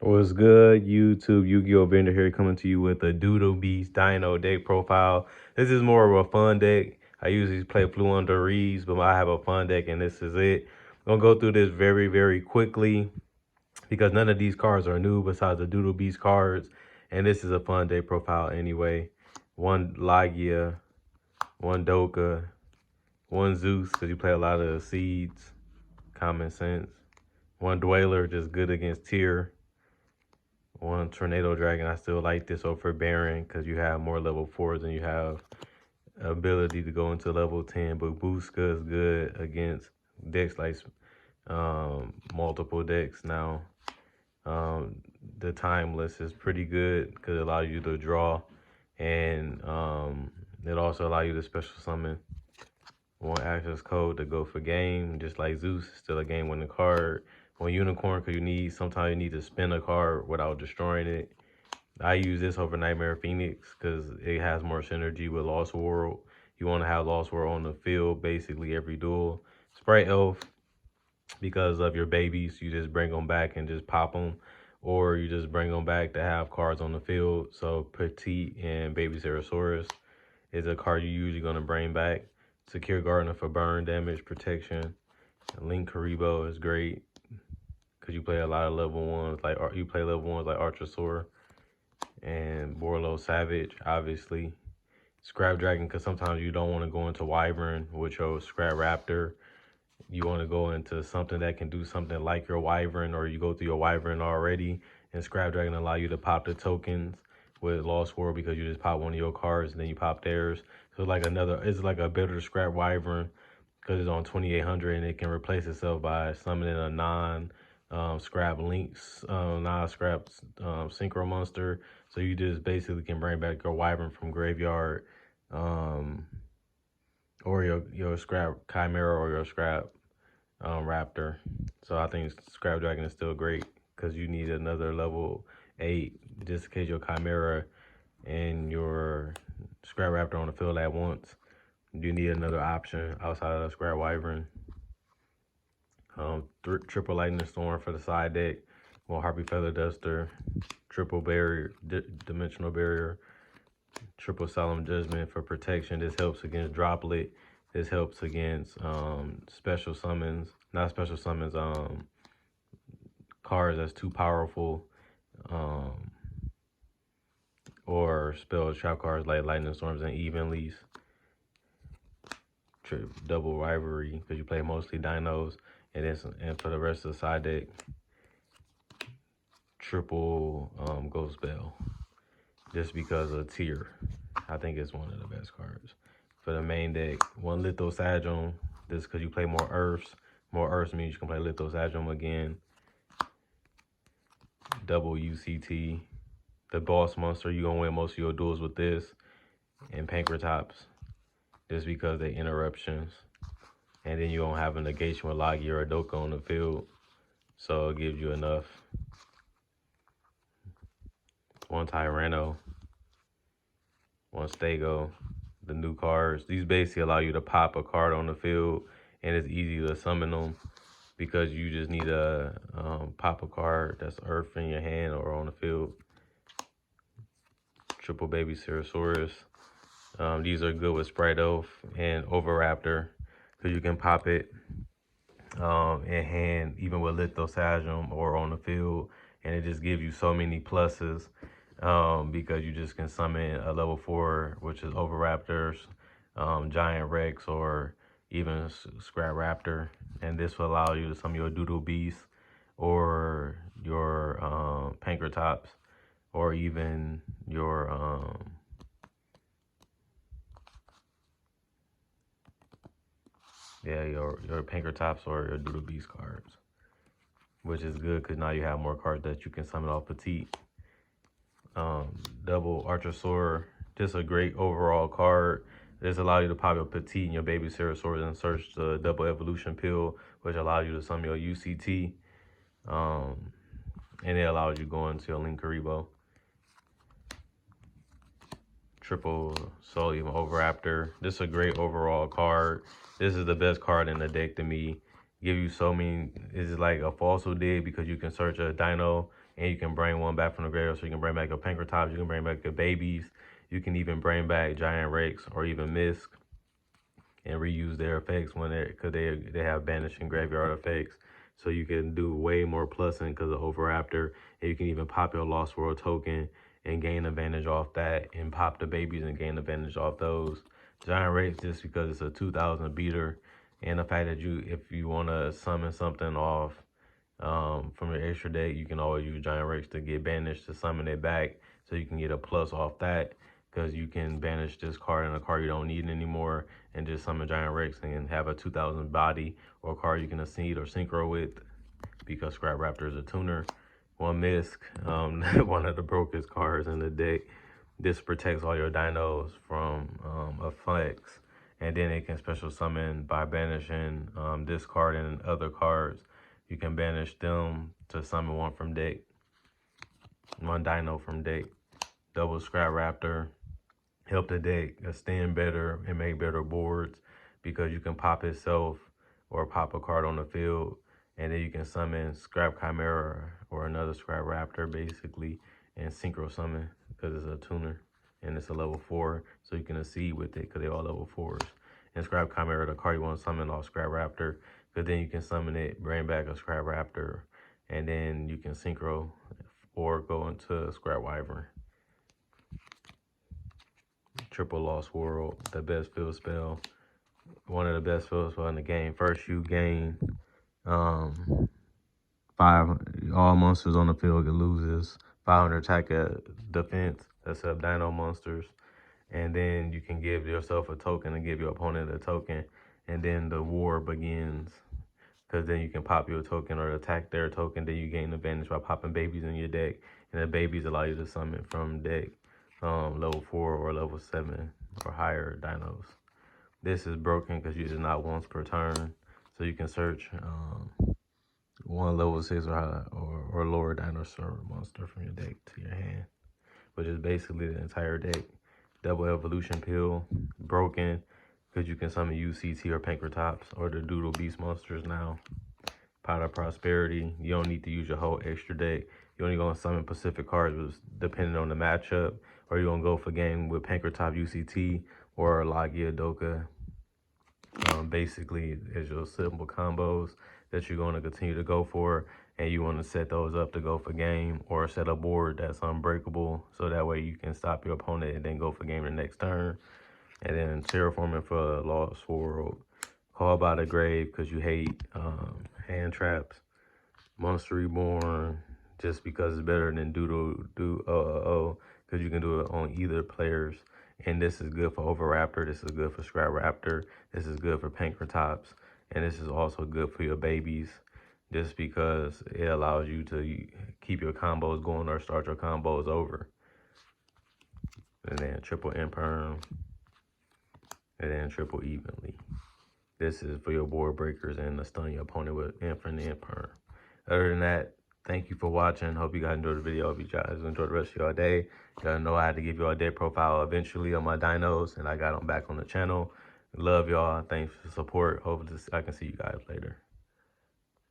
What's good, YouTube? Yu-Gi-Oh! Vendor here coming to you with a Doodle Beast Dino deck profile. This is more of a fun deck. I usually play Flu Under Reeds, but I have a fun deck and this is it. I'm going to go through this very, very quickly because none of these cards are new besides the Doodle Beast cards. And this is a fun deck profile anyway. One Lagia, one Doka, one Zeus because you play a lot of seeds, common sense. One Dweller, just good against tier. One Tornado Dragon, I still like this over Baron because you have more level 4s and you have ability to go into level 10. But Booska is good against decks like multiple decks now. The Timeless is pretty good because it allows you to draw, and it also allows you to special summon one access code to go for game, just like Zeus, still a game winning card. One Unicorn, because sometimes you need to spin a card without destroying it. I use this over Nightmare Phoenix because it has more synergy with Lost World. You want to have Lost World on the field basically every duel. Sprite Elf, because of your babies, you just bring them back and just pop them. Or you just bring them back to have cards on the field. So Petite and Baby Cerosaurus is a card you're usually going to bring back. Secure Gardener for burn damage protection. Link Karibo is great because you play a lot of level 1s, like Archosaur and Borlo Savage, obviously. Scrap Dragon, because sometimes you don't want to go into Wyvern with your Scrap Raptor. You want to go into something that can do something like your Wyvern, or you go through your Wyvern already, and Scrap Dragon allow you to pop the tokens with Lost World because you just pop one of your cards and then you pop theirs. So it's like a better Scrap Wyvern because it's on 2800 and it can replace itself by summoning a non-scrap links, non-scrap synchro monster. So you just basically can bring back your Wyvern from graveyard, or your scrap Chimera or your scrap Raptor. So I think Scrap Dragon is still great because you need another level 8 just in case your Chimera and your Scrap Raptor on the field at once. You need another option outside of the Scrap Wyvern. Triple Lightning Storm for the side deck. One Harpy Feather Duster. Triple Barrier, Dimensional Barrier. Triple Solemn Judgment for protection. This helps against Droplet. This helps against special summons. Not special summons, cards that's too powerful. Or spell trap cards like Lightning Storms and Evenlease. Double Rivalry because you play mostly dinos. And for the rest of the side deck, triple Ghost Bell. Just because of tier. I think it's one of the best cards. For the main deck, one Lithosagem. This because you play more Earths. More Earths means you can play Lithosagem again. Double UCT. The boss monster, you're going to win most of your duels with this. And Pankratops. Just because they interruptions. And then you don't have a negation with Lagia or Doka on the field. So it gives you enough. One Tyranno. One Stego. The new cards. These basically allow you to pop a card on the field. And it's easy to summon them. Because you just need to pop a card that's Earth in your hand or on the field. Triple Baby Cerosaurus. These are good with Sprite Elf and Overraptor. Because you can pop it in hand, even with Lithosagem or on the field. And it just gives you so many pluses. Because you just can summon a level 4, which is Overraptors, Giant Rex, or even Scrap Raptor. And this will allow you to summon your Doodle Beast or your Pankratops, or even your your Pankratops or your Doodle Beast cards, which is good because now you have more cards that you can summon off Petite. Double Archosaur, just a great overall card. This allows you to pop your Petite and your Baby Cerosaurus and search the double evolution pill, which allows you to summon your UCT. And it allows you to go into your Link Karibo. Triple Solium Overraptor. This is a great overall card. This is the best card in the deck to me. Give you so many. This is like a fossil dig because you can search a dino and you can bring one back from the graveyard. So you can bring back your Pankratops, you can bring back your babies, you can even bring back Giant Rakes or even Misk and reuse their effects when because they have banishing graveyard effects. So you can do way more plusing because of Overraptor, and you can even pop your Lost World token and gain advantage off that, and pop the babies and gain advantage off those. Giant Rakes, just because it's a 2000 beater, and the fact that if you want to summon something off from your extra deck, you can always use Giant Rakes to get banished to summon it back, so you can get a plus off that, because you can banish this card and a card you don't need anymore and just summon Giant Rex and have a 2000 body or a card you can accede or synchro with, because Scrap Raptor is a tuner. One Misk, one of the brokest cards in the deck. This protects all your dinos from a flex, and then it can special summon by banishing this card and other cards. You can banish them to summon one from deck, one dino from deck. Double Scrap Raptor. Help the deck extend better and make better boards, because you can pop itself or pop a card on the field, and then you can summon Scrap Chimera or another Scrap Raptor basically, and synchro summon because it's a tuner and it's a level 4, so you can accede with it because they're all level 4s. And Scrap Chimera, the card you want to summon off Scrap Raptor, because then you can summon it, bring back a Scrap Raptor, and then you can synchro or go into Scrap Wyvern. Triple Lost World, the best field spell. One of the best field spells in the game. First, you gain 5, all monsters on the field get loses 500 attack at defense, except dino monsters. And then you can give yourself a token and give your opponent a token. And then the war begins, because then you can pop your token or attack their token. Then you gain advantage by popping babies in your deck. And the babies allow you to summon from deck level 4 or level 7 or higher dinos. This is broken because you do not once per turn, so you can search one level 6 or lower dinosaur monster from your deck to your hand, which is basically the entire deck. Double Evolution Pill, broken because you can summon UCT or Pankratops or the Doodle Beast monsters now. Pot of Prosperity, you don't need to use your whole extra deck. You're only going to summon Pacific cards depending on the matchup, or you're going to go for game with Pankratops UCT or Yugioh Doodle. Basically, it's your simple combos that you're going to continue to go for, and you want to set those up to go for game, or set a board that's unbreakable, so that way you can stop your opponent and then go for game the next turn. And then Terraforming for Lost World, Call by the Grave because you hate hand traps. Monster Reborn, just because it's better than because you can do it on either players. And this is good for Overraptor, this is good for Scrap Raptor, this is good for Pankratops, and this is also good for your babies, just because it allows you to keep your combos going or start your combos over. And then Triple Imperm, and then Triple Evenly. This is for your board breakers and to stun your opponent with Infinite Imperm. Other than that, thank you for watching. Hope you guys enjoyed the video. Hope you guys enjoyed the rest of your day. You gotta know I had to give you all day profile eventually on my dinos, and I got them back on the channel. Love y'all. Thanks for the support. Hope I can see you guys later.